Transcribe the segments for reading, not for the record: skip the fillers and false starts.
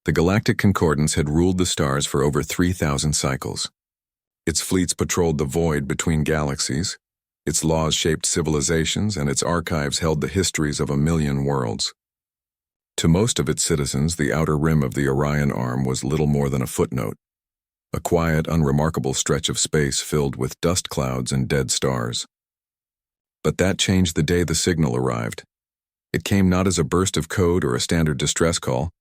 The Galactic Concordance had ruled the stars for over 3,000 cycles. Its fleets patrolled the void between galaxies, its laws shaped civilizations, and its archives held the histories of 1,000,000 worlds. To most of its citizens, the outer rim of the Orion Arm was little more than a footnote, a quiet, unremarkable stretch of space filled with dust clouds and dead stars. But that changed the day the signal arrived. It came not as a burst of code or a standard distress call,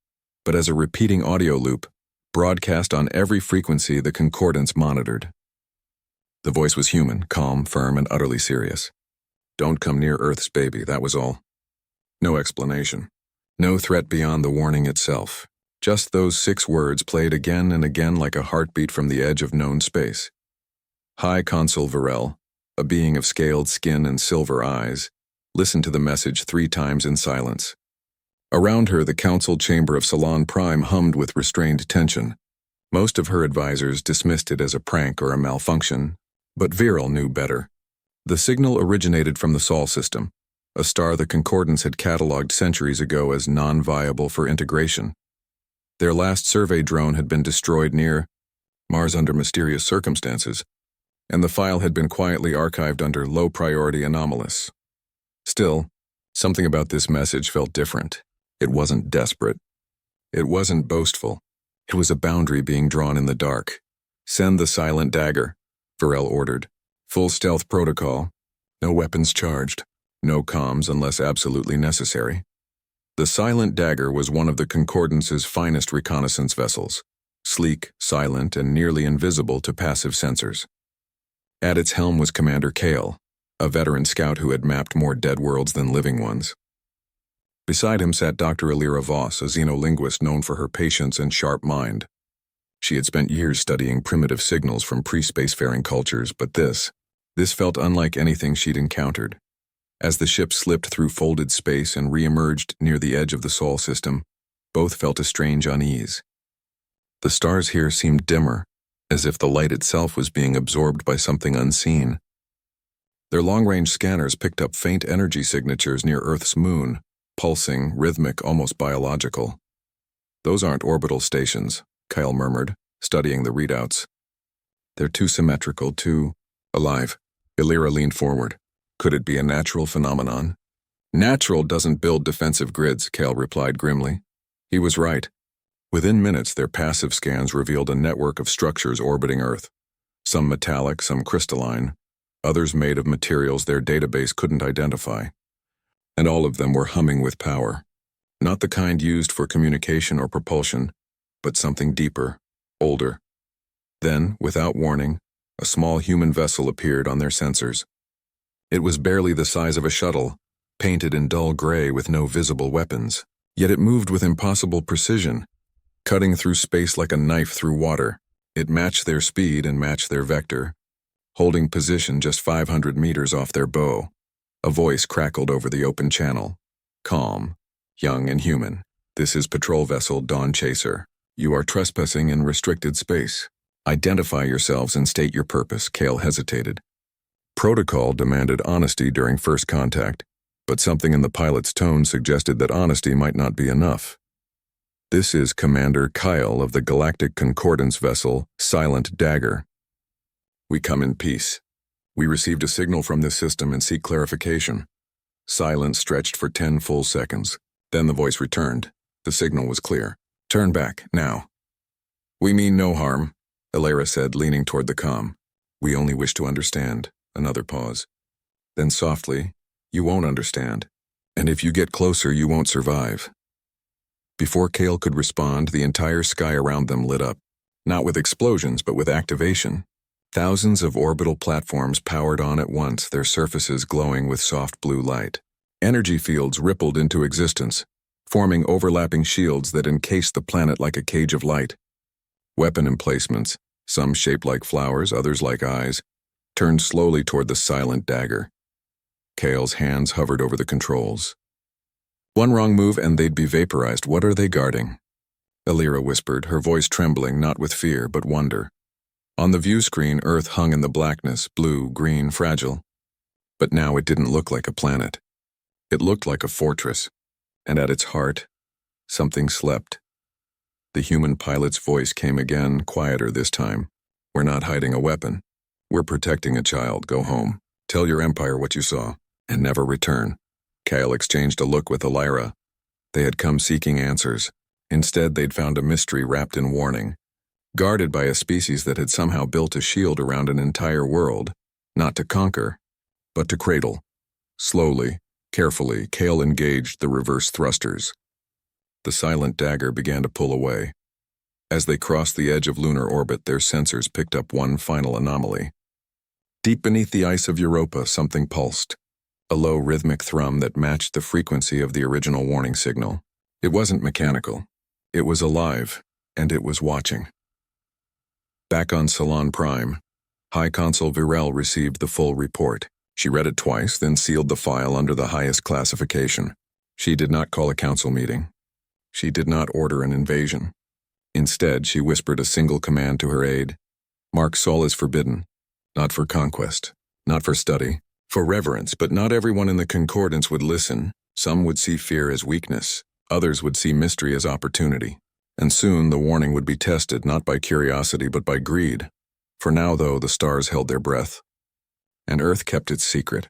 but as a repeating audio loop, broadcast on every frequency the Concordance monitored. The voice was human, calm, firm, and utterly serious. "Don't come near Earth's baby," that was all. No explanation. No threat beyond the warning itself. Just those 6 words played again and again like a heartbeat from the edge of known space. High Consul Varel, a being of scaled skin and silver eyes, listened to the message 3 times in silence. Around her, the council chamber of Salon Prime hummed with restrained tension. Most of her advisors dismissed it as a prank or a malfunction, but Viril knew better. The signal originated from the Sol system, a star the Concordance had catalogued centuries ago as non-viable for integration. Their last survey drone had been destroyed near Mars under mysterious circumstances, and the file had been quietly archived under low-priority anomalous. Still, something about this message felt different. It wasn't desperate. It wasn't boastful. It was a boundary being drawn in the dark. "Send the silent dagger," Varel ordered. "Full stealth protocol. No weapons charged. No comms unless absolutely necessary." The silent dagger was one of the Concordance's finest reconnaissance vessels, sleek, silent, and nearly invisible to passive sensors. At its helm was Commander Kale, a veteran scout who had mapped more dead worlds than living ones. Beside him sat Dr. Alira Voss, a xenolinguist known for her patience and sharp mind. She had spent years studying primitive signals from pre-spacefaring cultures, but this felt unlike anything she'd encountered. As the ship slipped through folded space and re-emerged near the edge of the Sol system, both felt a strange unease. The stars here seemed dimmer, as if the light itself was being absorbed by something unseen. Their long-range scanners picked up faint energy signatures near Earth's moon, pulsing, rhythmic, almost biological. "Those aren't orbital stations," Kyle murmured, studying the readouts. "They're too symmetrical, too alive." Illyra leaned forward. "Could it be a natural phenomenon?" "Natural doesn't build defensive grids," Kale replied grimly. He was right. Within minutes, their passive scans revealed a network of structures orbiting Earth. Some metallic, some crystalline, others made of materials their database couldn't identify. And all of them were humming with power. Not the kind used for communication or propulsion, but something deeper, older. Then, without warning, a small human vessel appeared on their sensors. It was barely the size of a shuttle, painted in dull gray with no visible weapons. Yet it moved with impossible precision, cutting through space like a knife through water. It matched their speed and matched their vector, holding position just 500 meters off their bow. A voice crackled over the open channel. Calm, young and human. "This is patrol vessel Dawn Chaser. You are trespassing in restricted space. Identify yourselves and state your purpose." Kale hesitated. Protocol demanded honesty during first contact, but something in the pilot's tone suggested that honesty might not be enough. "This is Commander Kyle of the Galactic Concordance vessel Silent Dagger. We come in peace. We received a signal from this system and seek clarification." Silence stretched for 10 full seconds. Then the voice returned. The signal was clear. "Turn back, now." "We mean no harm," Illyra said, leaning toward the comm. "We only wish to understand." Another pause. Then softly, "You won't understand. And if you get closer, you won't survive." Before Kale could respond, the entire sky around them lit up. Not with explosions, but with activation. Thousands of orbital platforms powered on at once, their surfaces glowing with soft blue light. Energy fields rippled into existence, forming overlapping shields that encased the planet like a cage of light. Weapon emplacements, some shaped like flowers, others like eyes, turned slowly toward the silent dagger. Kale's hands hovered over the controls. One wrong move and they'd be vaporized. "What are they guarding?" Illyra whispered, her voice trembling not with fear but wonder. On the view screen, Earth hung in the blackness, blue, green, fragile. But now it didn't look like a planet. It looked like a fortress, and at its heart, something slept. The human pilot's voice came again, quieter this time. "We're not hiding a weapon. We're protecting a child. Go home. Tell your empire what you saw, and never return." Kyle exchanged a look with Elira. They had come seeking answers. Instead, they'd found a mystery wrapped in warning, guarded by a species that had somehow built a shield around an entire world, not to conquer, but to cradle. Slowly, carefully, Kale engaged the reverse thrusters. The silent dagger began to pull away. As they crossed the edge of lunar orbit, their sensors picked up one final anomaly. Deep beneath the ice of Europa, something pulsed, a low rhythmic thrum that matched the frequency of the original warning signal. It wasn't mechanical. It was alive, and it was watching. Back on Salon Prime, High Consul Virel received the full report. She read it twice, then sealed the file under the highest classification. She did not call a council meeting. She did not order an invasion. Instead, she whispered a single command to her aide. "Mark Sol is forbidden. Not for conquest, not for study, for reverence, but not everyone in the concordance would listen. Some would see fear as weakness. Others would see mystery as opportunity. And soon the warning would be tested not by curiosity but by greed. For now, though, the stars held their breath. And Earth kept its secret.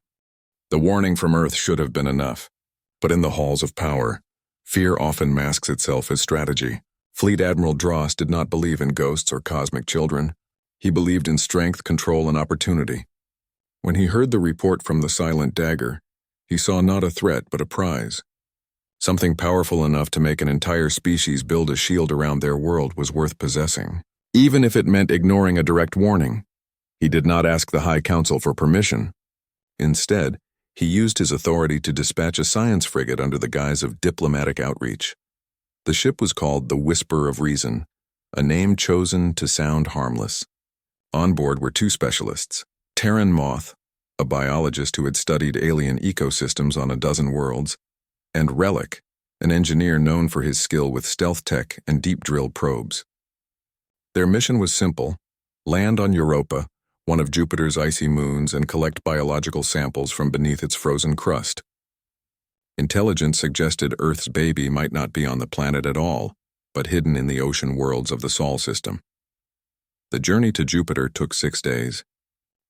The warning from Earth should have been enough. But in the halls of power, fear often masks itself as strategy. Fleet Admiral Dross did not believe in ghosts or cosmic children. He believed in strength, control, and opportunity. When he heard the report from the silent dagger, he saw not a threat but a prize. Something powerful enough to make an entire species build a shield around their world was worth possessing, even if it meant ignoring a direct warning. He did not ask the High Council for permission. Instead, he used his authority to dispatch a science frigate under the guise of diplomatic outreach. The ship was called the Whisper of Reason, a name chosen to sound harmless. On board were two specialists, Terran Moth, a biologist who had studied alien ecosystems on a dozen worlds, and Relic, an engineer known for his skill with stealth tech and deep drill probes. Their mission was simple: land on Europa, one of Jupiter's icy moons, and collect biological samples from beneath its frozen crust. Intelligence suggested Earth's baby might not be on the planet at all, but hidden in the ocean worlds of the Sol system. The journey to Jupiter took 6 days.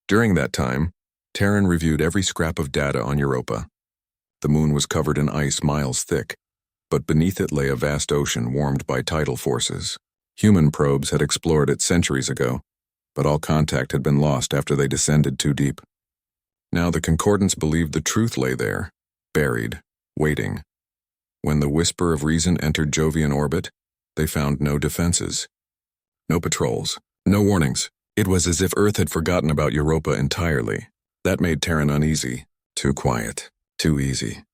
During that time, Terran reviewed every scrap of data on Europa. The moon was covered in ice miles thick, but beneath it lay a vast ocean warmed by tidal forces. Human probes had explored it centuries ago, but all contact had been lost after they descended too deep. Now the Concordance believed the truth lay there, buried, waiting. When the Whisper of Reason entered Jovian orbit, they found no defenses. No patrols, no warnings. It was as if Earth had forgotten about Europa entirely. That made Terran uneasy. Too quiet. Too easy.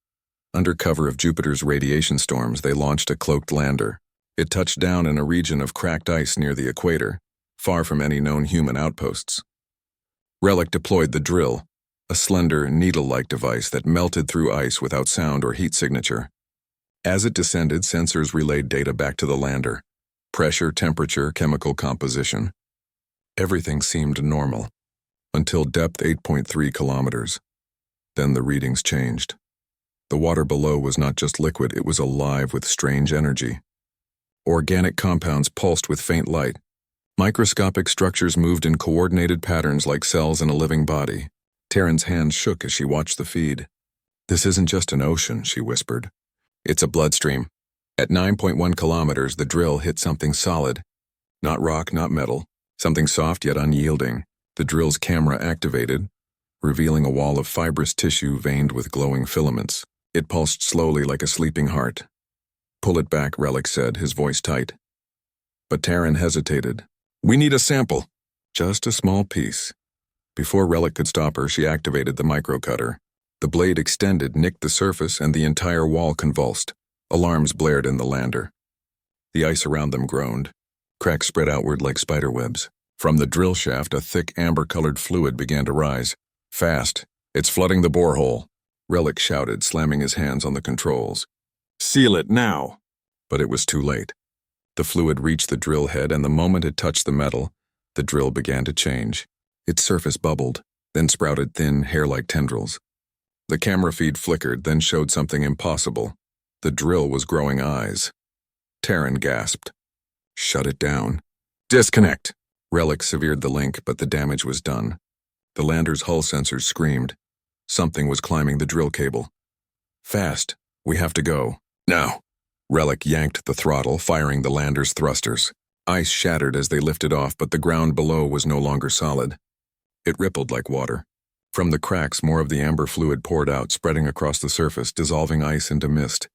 Under cover of Jupiter's radiation storms, they launched a cloaked lander. It touched down in a region of cracked ice near the equator, far from any known human outposts. Relic deployed the drill, a slender, needle-like device that melted through ice without sound or heat signature. As it descended, sensors relayed data back to the lander: pressure, temperature, chemical composition. Everything seemed normal, until depth 8.3 kilometers. Then the readings changed. The water below was not just liquid, it was alive with strange energy. Organic compounds pulsed with faint light. Microscopic structures moved in coordinated patterns like cells in a living body. Terran's hands shook as she watched the feed. "This isn't just an ocean," she whispered. "It's a bloodstream." At 9.1 kilometers, the drill hit something solid. Not rock, not metal. Something soft yet unyielding. The drill's camera activated, revealing a wall of fibrous tissue veined with glowing filaments. It pulsed slowly like a sleeping heart. "Pull it back," Relic said, his voice tight. But Terran hesitated. "We need a sample." "Just a small piece." Before Relic could stop her, she activated the microcutter. The blade extended, nicked the surface, and the entire wall convulsed. Alarms blared in the lander. The ice around them groaned. Cracks spread outward like spiderwebs. From the drill shaft, a thick amber-colored fluid began to rise. "Fast. It's flooding the borehole," Relic shouted, slamming his hands on the controls. "Seal it now." But it was too late. The fluid reached the drill head, and the moment it touched the metal, the drill began to change. Its surface bubbled, then sprouted thin, hair-like tendrils. The camera feed flickered, then showed something impossible. The drill was growing eyes. Terran gasped. Shut it down. Disconnect! Relic severed the link, but the damage was done. The lander's hull sensors screamed. Something was climbing the drill cable. Fast. We have to go. Now. Relic yanked the throttle, firing the lander's thrusters. Ice shattered as they lifted off, but the ground below was no longer solid. It rippled like water. From the cracks, more of the amber fluid poured out, spreading across the surface, dissolving ice into mist.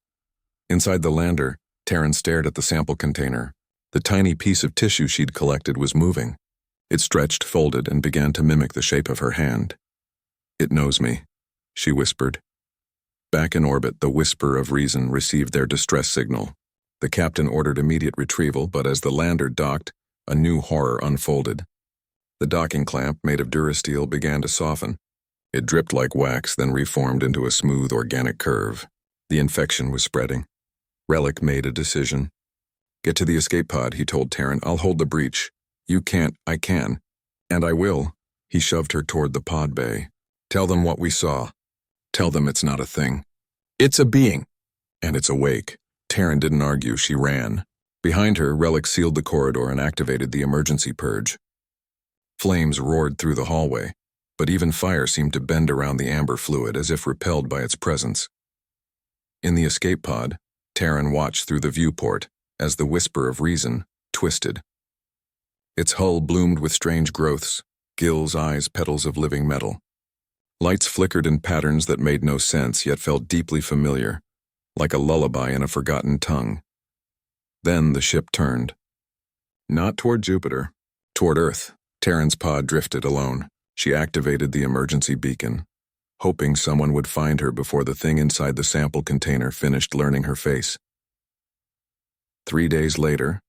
Inside the lander, Terran stared at the sample container. The tiny piece of tissue she'd collected was moving. It stretched, folded, and began to mimic the shape of her hand. "It knows me," she whispered. Back in orbit, the Whisper of Reason received their distress signal. The captain ordered immediate retrieval, but as the lander docked, a new horror unfolded. The docking clamp, made of durasteel, began to soften. It dripped like wax, then reformed into a smooth, organic curve. The infection was spreading. Relic made a decision. "Get to the escape pod," he told Terran. "I'll hold the breach. You can't, I can. And I will." He shoved her toward the pod bay. "Tell them what we saw. Tell them it's not a thing. It's a being. And it's awake." Terran didn't argue, she ran. Behind her, Relic sealed the corridor and activated the emergency purge. Flames roared through the hallway, but even fire seemed to bend around the amber fluid as if repelled by its presence. In the escape pod, Terran watched through the viewport as the Whisper of Reason twisted. Its hull bloomed with strange growths, gills, eyes, petals of living metal. Lights flickered in patterns that made no sense yet felt deeply familiar, like a lullaby in a forgotten tongue. Then the ship turned. Not toward Jupiter, toward Earth. Terran's pod drifted alone. She activated the emergency beacon, hoping someone would find her before the thing inside the sample container finished learning her face. 3 days later,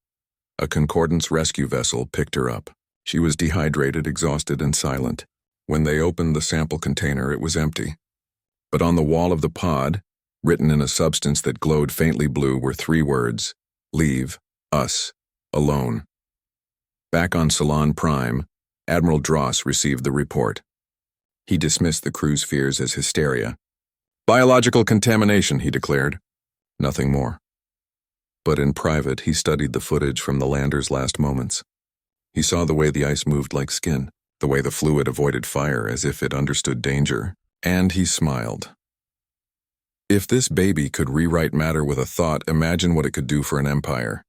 a Concordance rescue vessel picked her up. She was dehydrated, exhausted, and silent. When they opened the sample container, it was empty. But on the wall of the pod, written in a substance that glowed faintly blue, were 3 words: "Leave us alone." Back on Salon Prime, Admiral Dross received the report. He dismissed the crew's fears as hysteria. "Biological contamination," he declared. Nothing more. But in private, he studied the footage from the lander's last moments. He saw the way the ice moved like skin, the way the fluid avoided fire as if it understood danger, and he smiled. If this baby could rewrite matter with a thought, imagine what it could do for an empire.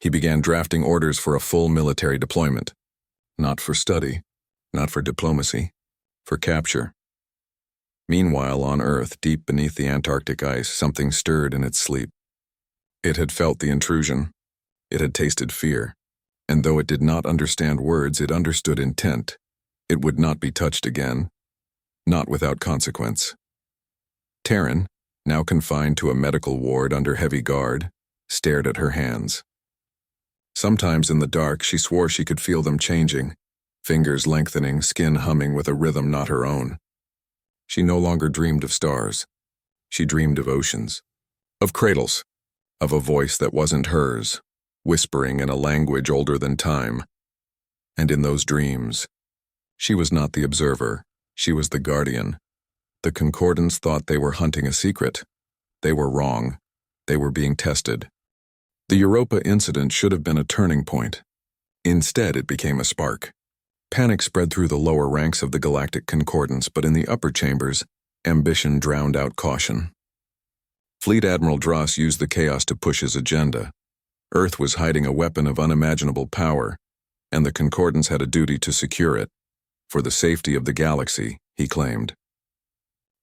He began drafting orders for a full military deployment. Not for study, not for diplomacy, for capture. Meanwhile, on Earth, deep beneath the Antarctic ice, something stirred in its sleep. It had felt the intrusion. It had tasted fear. And though it did not understand words, it understood intent. It would not be touched again, not without consequence. Terran, now confined to a medical ward under heavy guard, stared at her hands. Sometimes in the dark, she swore she could feel them changing, fingers lengthening, skin humming with a rhythm not her own. She no longer dreamed of stars. She dreamed of oceans, of cradles, of a voice that wasn't hers, whispering in a language older than time. And in those dreams, she was not the observer, she was the guardian. The Concordance thought they were hunting a secret. They were wrong. They were being tested. The Europa incident should have been a turning point. Instead, it became a spark. Panic spread through the lower ranks of the Galactic Concordance, but in the upper chambers, ambition drowned out caution. Fleet Admiral Dross used the chaos to push his agenda. Earth was hiding a weapon of unimaginable power, and the Concordance had a duty to secure it, for the safety of the galaxy, he claimed.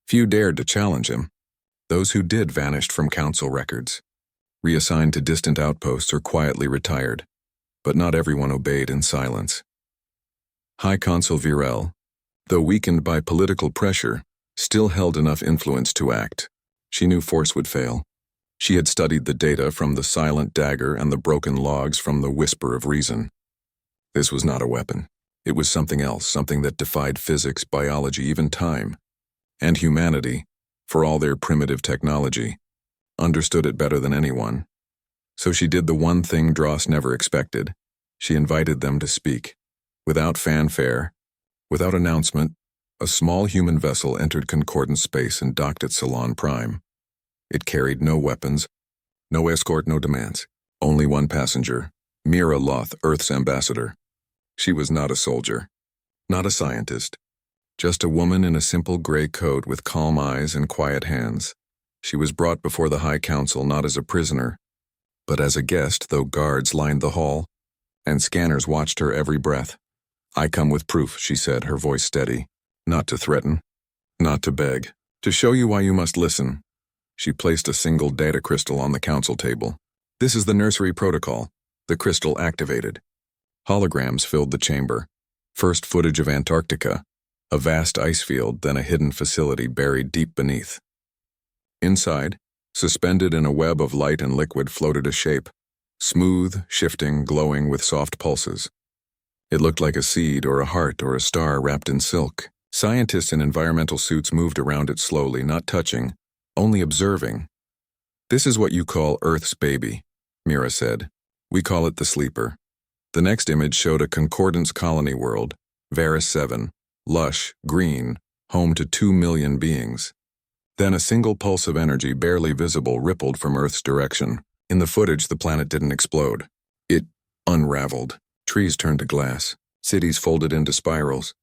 Few dared to challenge him. Those who did vanished from Council records, reassigned to distant outposts or quietly retired, but not everyone obeyed in silence. High Consul Virel, though weakened by political pressure, still held enough influence to act. She knew force would fail. She had studied the data from the silent dagger and the broken logs from the Whisper of Reason. This was not a weapon. It was something else, something that defied physics, biology, even time. And humanity, for all their primitive technology, understood it better than anyone. So she did the one thing Dross never expected. She invited them to speak. Without fanfare, without announcement, a small human vessel entered Concordance space and docked at Salon Prime. It carried no weapons, no escort, no demands. Only one passenger, Mira Loth, Earth's ambassador. She was not a soldier, not a scientist, just a woman in a simple gray coat with calm eyes and quiet hands. She was brought before the High Council not as a prisoner, but as a guest, though guards lined the hall, and scanners watched her every breath. "I come with proof," she said, her voice steady. "Not to threaten, not to beg, to show you why you must listen." She placed a single data crystal on the council table. "This is the nursery protocol." The crystal activated. Holograms filled the chamber. First footage of Antarctica, a vast ice field, then a hidden facility buried deep beneath. Inside, suspended in a web of light and liquid, floated a shape, smooth, shifting, glowing with soft pulses. It looked like a seed or a heart or a star wrapped in silk. Scientists in environmental suits moved around it slowly, not touching, only observing. "This is what you call Earth's baby," Mira said. "We call it the sleeper." The next image showed a concordance colony world, Varus 7, lush, green, home to 2 million beings. Then a single pulse of energy, barely visible, rippled from Earth's direction. In the footage, the planet didn't explode. It unraveled. Trees turned to glass. Cities folded into spirals.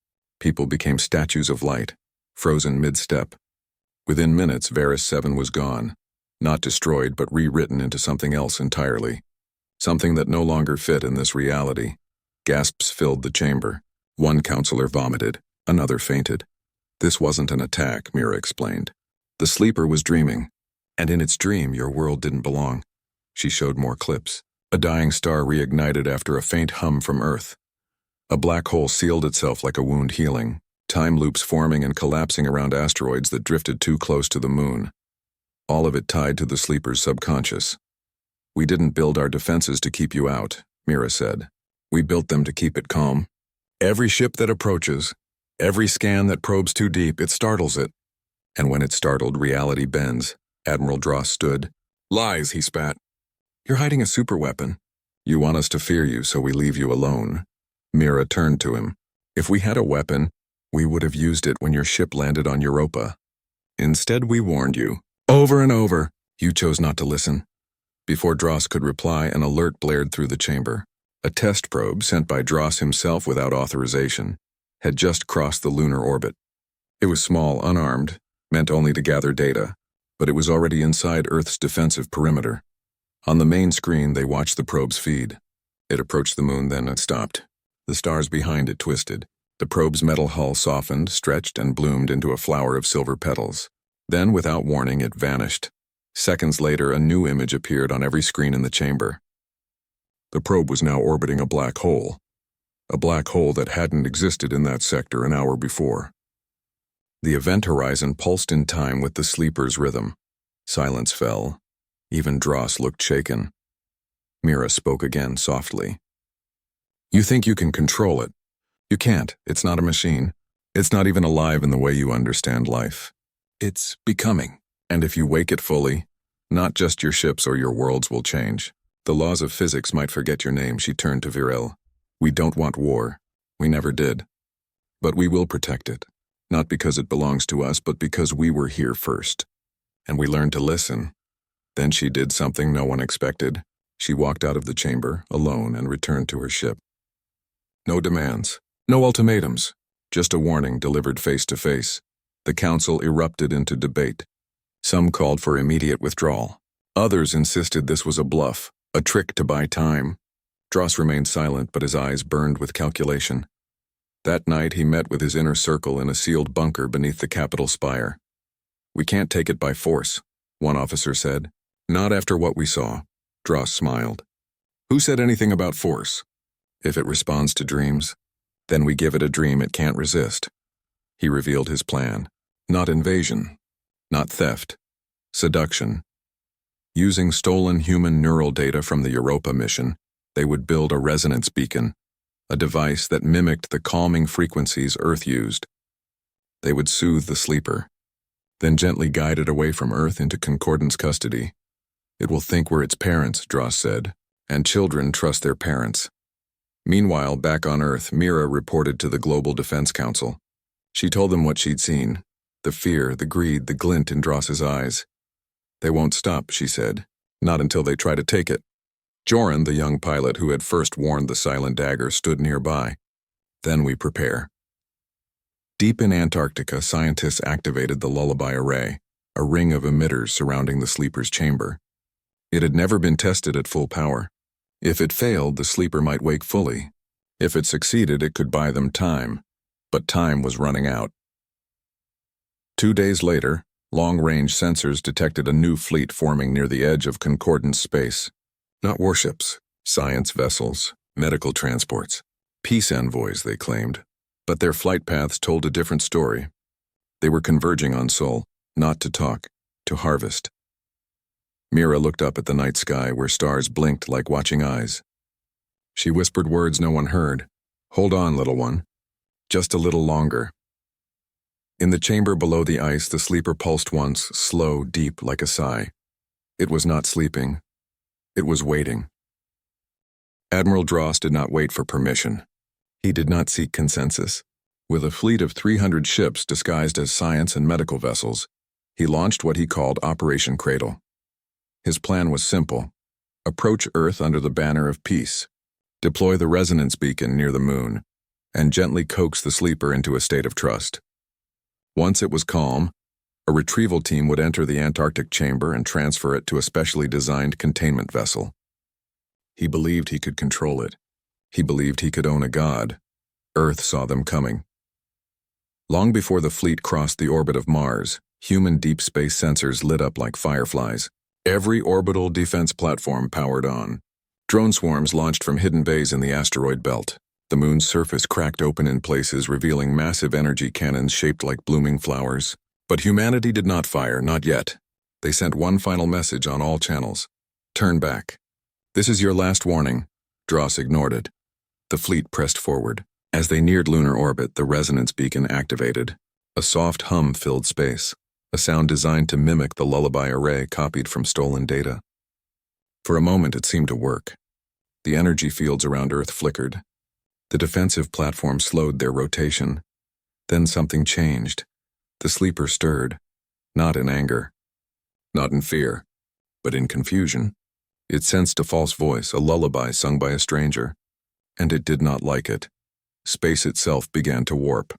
People became statues of light, frozen mid-step. Within minutes, Varus 7 was gone. Not destroyed, but rewritten into something else entirely. Something that no longer fit in this reality. Gasps filled the chamber. One counselor vomited. Another fainted. "This wasn't an attack," Mira explained. "The sleeper was dreaming. And in its dream, your world didn't belong." She showed more clips. A dying star reignited after a faint hum from Earth. A black hole sealed itself like a wound healing. Time loops forming and collapsing around asteroids that drifted too close to the moon. All of it tied to the sleeper's subconscious. "We didn't build our defenses to keep you out," Mira said. "We built them to keep it calm. Every ship that approaches, every scan that probes too deep, it startles it. And when it's startled, reality bends." Admiral Dross stood. "Lies," he spat. "You're hiding a superweapon. You want us to fear you, so we leave you alone." Mira turned to him. "If we had a weapon, we would have used it when your ship landed on Europa. Instead, we warned you. Over and over. You chose not to listen." Before Dross could reply, an alert blared through the chamber. A test probe, sent by Dross himself without authorization, had just crossed the lunar orbit. It was small, unarmed, meant only to gather data, but it was already inside Earth's defensive perimeter. On the main screen, they watched the probe's feed. It approached the moon, then it stopped. The stars behind it twisted. The probe's metal hull softened, stretched, and bloomed into a flower of silver petals. Then, without warning, it vanished. Seconds later, a new image appeared on every screen in the chamber. The probe was now orbiting a black hole that hadn't existed in that sector an hour before. The event horizon pulsed in time with the sleeper's rhythm. Silence fell. Even Dross looked shaken. Mira spoke again softly. "You think you can control it. You can't. It's not a machine. It's not even alive in the way you understand life. It's becoming. And if you wake it fully, not just your ships or your worlds will change. The laws of physics might forget your name." She turned to Virel. "We don't want war. We never did. But we will protect it. Not because it belongs to us, but because we were here first. And we learned to listen." Then she did something no one expected. She walked out of the chamber, alone, and returned to her ship. No demands. No ultimatums. Just a warning delivered face to face. The council erupted into debate. Some called for immediate withdrawal. Others insisted this was a bluff, a trick to buy time. Dross remained silent, but his eyes burned with calculation. That night he met with his inner circle in a sealed bunker beneath the Capitol spire. "We can't take it by force," one officer said. "Not after what we saw." Dross smiled. "Who said anything about force? If it responds to dreams, then we give it a dream it can't resist." He revealed his plan. Not invasion. Not theft. Seduction. Using stolen human neural data from the Europa mission, they would build a resonance beacon, a device that mimicked the calming frequencies Earth used. They would soothe the sleeper, then gently guide it away from Earth into Concordance custody. "It will think we're its parents," Dross said, "and children trust their parents." Meanwhile, back on Earth, Mira reported to the Global Defense Council. She told them what she'd seen. The fear, the greed, the glint in Dross's eyes. "They won't stop," she said. "Not until they try to take it." Joran, the young pilot who had first warned the silent dagger, stood nearby. Then we prepare. Deep in Antarctica, scientists activated the lullaby array, a ring of emitters surrounding the sleeper's chamber. It had never been tested at full power. If it failed, the sleeper might wake fully. If it succeeded, it could buy them time. But time was running out. 2 days later, long-range sensors detected a new fleet forming near the edge of concordant space. Not warships, science vessels, medical transports. Peace envoys, they claimed. But their flight paths told a different story. They were converging on Sol, not to talk, to harvest. Mira looked up at the night sky where stars blinked like watching eyes. She whispered words no one heard. "Hold on, little one. Just a little longer." In the chamber below the ice, the sleeper pulsed once, slow, deep, like a sigh. It was not sleeping. It was waiting. Admiral Dross did not wait for permission. He did not seek consensus. With a fleet of 300 ships disguised as science and medical vessels, he launched what he called Operation Cradle. His plan was simple. Approach Earth under the banner of peace, deploy the resonance beacon near the moon, and gently coax the sleeper into a state of trust. Once it was calm, a retrieval team would enter the Antarctic chamber and transfer it to a specially designed containment vessel. He believed he could control it. He believed he could own a god. Earth saw them coming. Long before the fleet crossed the orbit of Mars, human deep space sensors lit up like fireflies. Every orbital defense platform powered on. Drone swarms launched from hidden bays in the asteroid belt. The moon's surface cracked open in places, revealing massive energy cannons shaped like blooming flowers. But humanity did not fire, not yet. They sent one final message on all channels. Turn back. This is your last warning. Dross ignored it. The fleet pressed forward. As they neared lunar orbit, the resonance beacon activated. A soft hum filled space, a sound designed to mimic the lullaby array copied from stolen data. For a moment, it seemed to work. The energy fields around Earth flickered. The defensive platforms slowed their rotation. Then something changed. The sleeper stirred, not in anger, not in fear, but in confusion. It sensed a false voice, a lullaby sung by a stranger, and it did not like it. Space itself began to warp.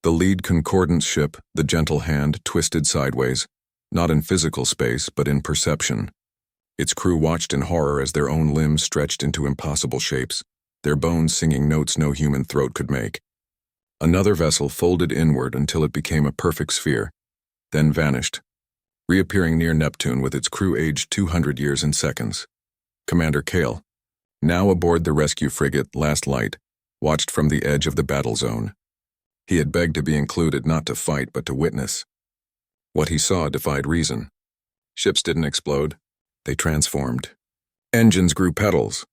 The lead concordance ship, the Gentle Hand, twisted sideways, not in physical space, but in perception. Its crew watched in horror as their own limbs stretched into impossible shapes, their bones singing notes no human throat could make. Another vessel folded inward until it became a perfect sphere, then vanished, reappearing near Neptune with its crew aged 200 years in seconds. Commander Kale, now aboard the rescue frigate Last Light, watched from the edge of the battle zone. He had begged to be included not to fight but to witness. What he saw defied reason. Ships didn't explode. They transformed. Engines grew petals.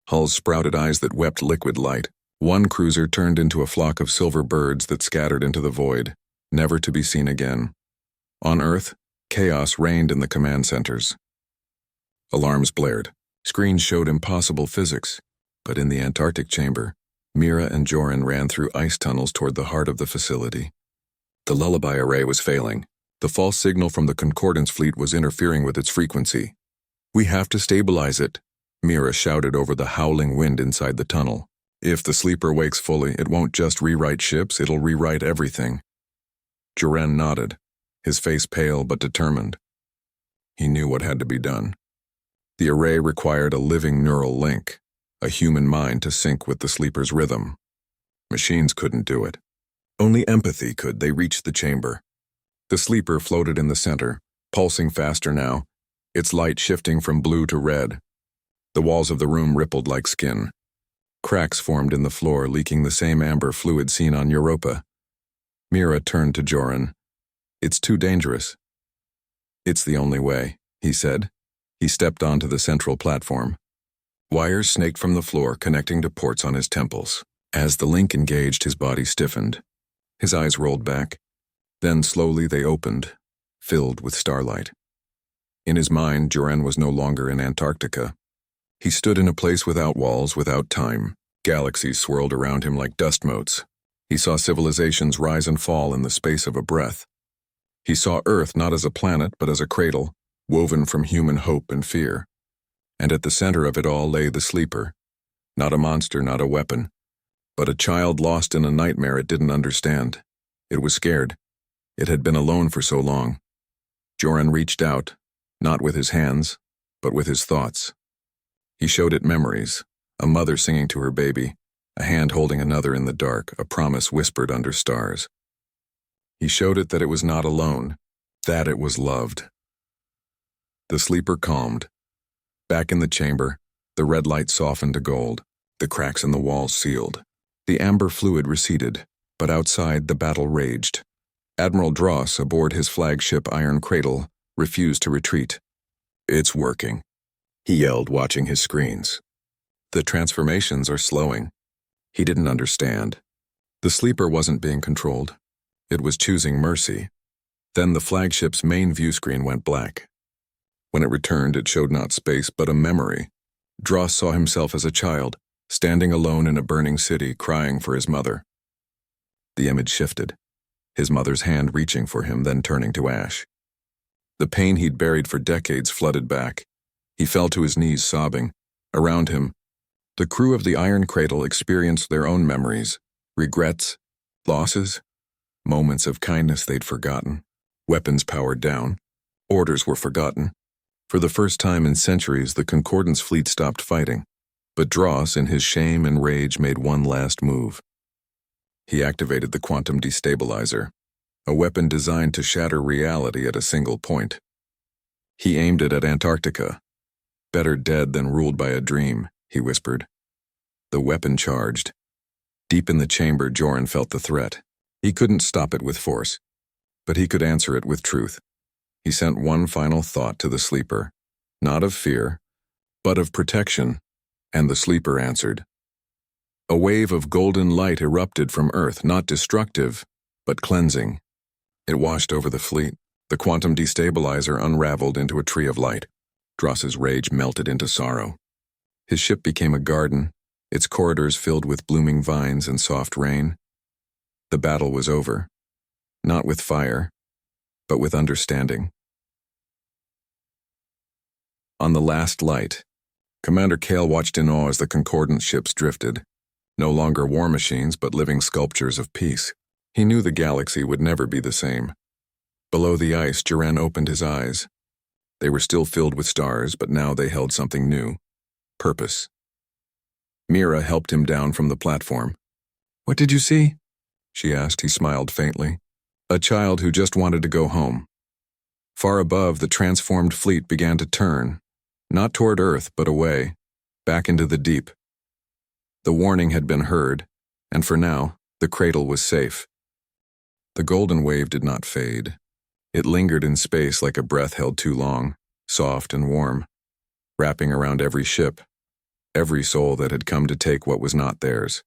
Hulls sprouted eyes that wept liquid light. One cruiser turned into a flock of silver birds that scattered into the void, never to be seen again. On Earth, chaos reigned in the command centers. Alarms blared. Screens showed impossible physics. But in the Antarctic chamber, Mira and Joran ran through ice tunnels toward the heart of the facility. The lullaby array was failing. The false signal from the Concordance fleet was interfering with its frequency. "We have to stabilize it," Mira shouted over the howling wind inside the tunnel. "If the sleeper wakes fully, it won't just rewrite ships, it'll rewrite everything." Joran nodded, his face pale but determined. He knew what had to be done. The array required a living neural link, a human mind to sync with the sleeper's rhythm. Machines couldn't do it. Only empathy could. They reached the chamber. The sleeper floated in the center, pulsing faster now, its light shifting from blue to red. The walls of the room rippled like skin. Cracks formed in the floor, leaking the same amber fluid seen on Europa. Mira turned to Joran. "It's too dangerous." "It's the only way," he said. He stepped onto the central platform. Wires snaked from the floor, connecting to ports on his temples. As the link engaged, his body stiffened. His eyes rolled back. Then slowly they opened, filled with starlight. In his mind, Joran was no longer in Antarctica. He stood in a place without walls, without time. Galaxies swirled around him like dust motes. He saw civilizations rise and fall in the space of a breath. He saw Earth not as a planet, but as a cradle, woven from human hope and fear. And at the center of it all lay the sleeper. Not a monster, not a weapon, but a child lost in a nightmare it didn't understand. It was scared. It had been alone for so long. Joran reached out, not with his hands, but with his thoughts. He showed it memories, a mother singing to her baby, a hand holding another in the dark, a promise whispered under stars. He showed it that it was not alone, that it was loved. The sleeper calmed. Back in the chamber, the red light softened to gold, the cracks in the walls sealed. The amber fluid receded, but outside the battle raged. Admiral Dross, aboard his flagship Iron Cradle, refused to retreat. "It's working," he yelled, watching his screens. "The transformations are slowing." He didn't understand. The sleeper wasn't being controlled. It was choosing mercy. Then the flagship's main view screen went black. When it returned, it showed not space, but a memory. Dross saw himself as a child, standing alone in a burning city, crying for his mother. The image shifted, his mother's hand reaching for him, then turning to ash. The pain he'd buried for decades flooded back. He fell to his knees, sobbing. Around him, the crew of the Iron Cradle experienced their own memories, regrets, losses, moments of kindness they'd forgotten, weapons powered down, orders were forgotten. For the first time in centuries, the Concordance fleet stopped fighting, but Dross, in his shame and rage, made one last move. He activated the quantum destabilizer, a weapon designed to shatter reality at a single point. He aimed it at Antarctica. "Better dead than ruled by a dream," he whispered. The weapon charged. Deep in the chamber, Joran felt the threat. He couldn't stop it with force, but he could answer it with truth. He sent one final thought to the sleeper, not of fear, but of protection, and the sleeper answered. A wave of golden light erupted from Earth, not destructive, but cleansing. It washed over the fleet. The quantum destabilizer unraveled into a tree of light. Dross's rage melted into sorrow. His ship became a garden, its corridors filled with blooming vines and soft rain. The battle was over, not with fire, but with understanding. On the last light, Commander Kale watched in awe as the Concordance ships drifted, no longer war machines but living sculptures of peace. He knew the galaxy would never be the same. Below the ice, Joran opened his eyes. They were still filled with stars, but now they held something new: purpose. Mira helped him down from the platform. "What did you see?" she asked. He smiled faintly. "A child who just wanted to go home." Far above, the transformed fleet began to turn, not toward Earth, but away, back into the deep. The warning had been heard, and for now, the cradle was safe. The golden wave did not fade. It lingered in space like a breath held too long, soft and warm, wrapping around every ship, every soul that had come to take what was not theirs.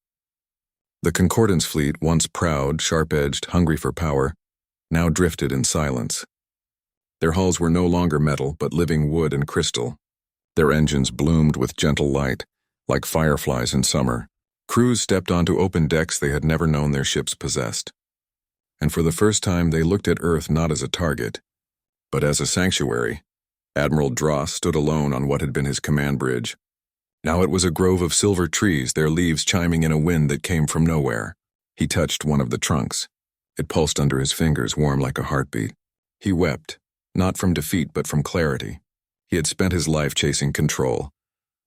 The Concordance fleet, once proud, sharp-edged, hungry for power, now drifted in silence. Their hulls were no longer metal, but living wood and crystal. Their engines bloomed with gentle light, like fireflies in summer. Crews stepped onto open decks they had never known their ships possessed. And for the first time, they looked at Earth not as a target, but as a sanctuary. Admiral Dross stood alone on what had been his command bridge. Now it was a grove of silver trees, their leaves chiming in a wind that came from nowhere. He touched one of the trunks. It pulsed under his fingers, warm like a heartbeat. He wept, not from defeat but from clarity. He had spent his life chasing control,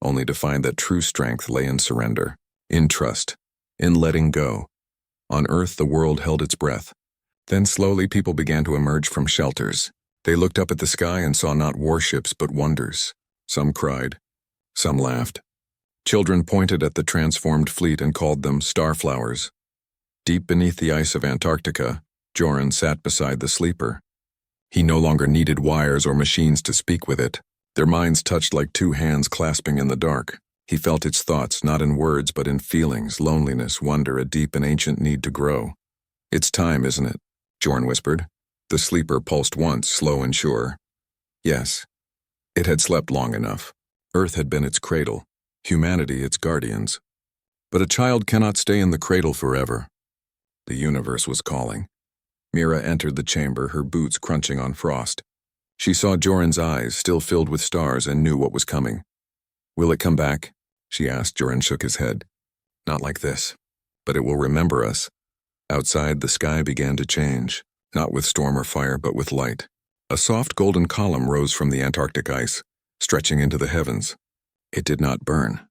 only to find that true strength lay in surrender, in trust, in letting go. On Earth, the world held its breath. Then slowly people began to emerge from shelters. They looked up at the sky and saw not warships but wonders. Some cried. Some laughed. Children pointed at the transformed fleet and called them starflowers. Deep beneath the ice of Antarctica, Joran sat beside the sleeper. He no longer needed wires or machines to speak with it. Their minds touched like two hands clasping in the dark. He felt its thoughts, not in words but in feelings, loneliness, wonder, a deep and ancient need to grow. "It's time, isn't it?" Joran whispered. The sleeper pulsed once, slow and sure. Yes. It had slept long enough. Earth had been its cradle, humanity its guardians. But a child cannot stay in the cradle forever. The universe was calling. Mira entered the chamber, her boots crunching on frost. She saw Joran's eyes, still filled with stars, and knew what was coming. Will it come back? She asked. Joran shook his head. Not like this. But it will remember us. Outside, the sky began to change, not with storm or fire, but with light. A soft golden column rose from the Antarctic ice, stretching into the heavens. It did not burn.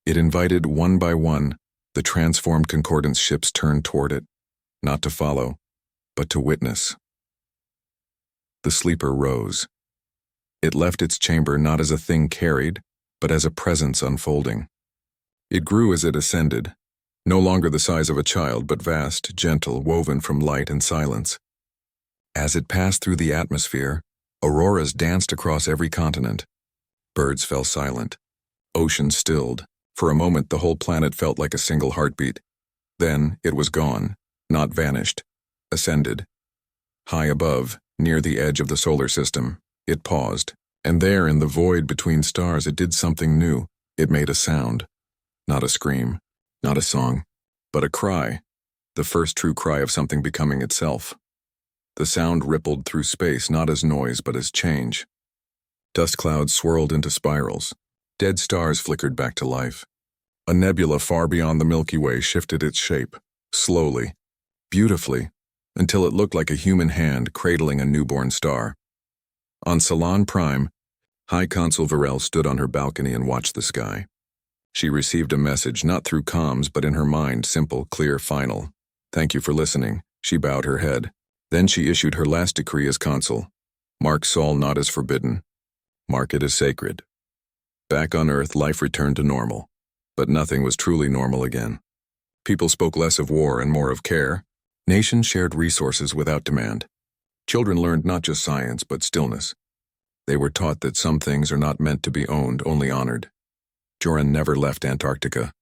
It invited, one by one, the transformed Concordance ships turned toward it, not to follow, but to witness. The sleeper rose. It left its chamber not as a thing carried, but as a presence unfolding. It grew as it ascended, no longer the size of a child, but vast, gentle, woven from light and silence. As it passed through the atmosphere, auroras danced across every continent. Birds fell silent. Ocean stilled. For a moment, the whole planet felt like a single heartbeat. Then it was gone, not vanished, ascended. High above, near the edge of the solar system, it paused, and there in the void between stars it did something new. It made a sound. Not a scream, not a song, but a cry, the first true cry of something becoming itself. The sound rippled through space not as noise but as change. Dust clouds swirled into spirals. Dead stars flickered back to life. A nebula far beyond the Milky Way shifted its shape, slowly, beautifully, until it looked like a human hand cradling a newborn star. On Salon Prime, High Consul Varel stood on her balcony and watched the sky. She received a message not through comms but in her mind, simple, clear, final. Thank you for listening. She bowed her head. Then she issued her last decree as consul. Mark Sol not as forbidden. Mark it as sacred. Back on Earth, life returned to normal. But nothing was truly normal again. People spoke less of war and more of care. Nations shared resources without demand. Children learned not just science, but stillness. They were taught that some things are not meant to be owned, only honored. Joran never left Antarctica.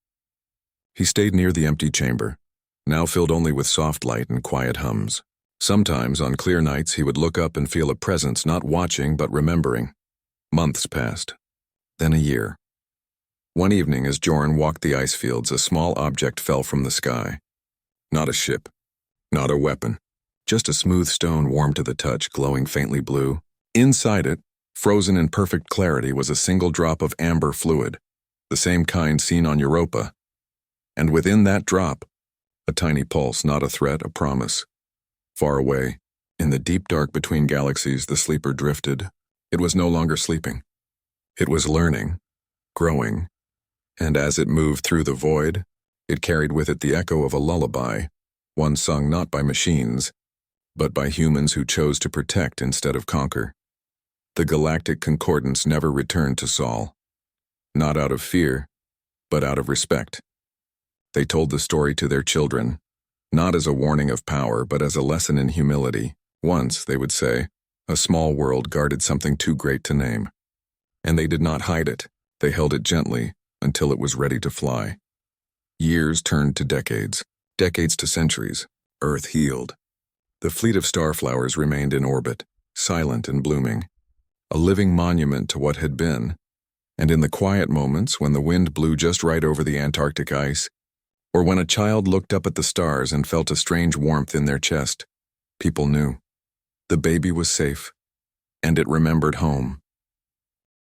He stayed near the empty chamber, now filled only with soft light and quiet hums. Sometimes, on clear nights, he would look up and feel a presence, not watching but remembering. Months passed. Then a year. One evening, as Joran walked the ice fields, a small object fell from the sky. Not a ship, not a weapon, just a smooth stone warm to the touch, glowing faintly blue. Inside it, frozen in perfect clarity, was a single drop of amber fluid, the same kind seen on Europa. And within that drop, a tiny pulse, not a threat, a promise. Far away, in the deep dark between galaxies, the sleeper drifted. It was no longer sleeping. It was learning, growing, and as it moved through the void, it carried with it the echo of a lullaby, one sung not by machines, but by humans who chose to protect instead of conquer. The Galactic Concordance never returned to Sol. Not out of fear, but out of respect. They told the story to their children, not as a warning of power, but as a lesson in humility. Once, they would say, a small world guarded something too great to name. And they did not hide it. They held it gently until it was ready to fly. Years turned to decades, decades to centuries. Earth healed. The fleet of starflowers remained in orbit, silent and blooming, a living monument to what had been. And in the quiet moments, when the wind blew just right over the Antarctic ice, or when a child looked up at the stars and felt a strange warmth in their chest, people knew. The baby was safe, and it remembered home.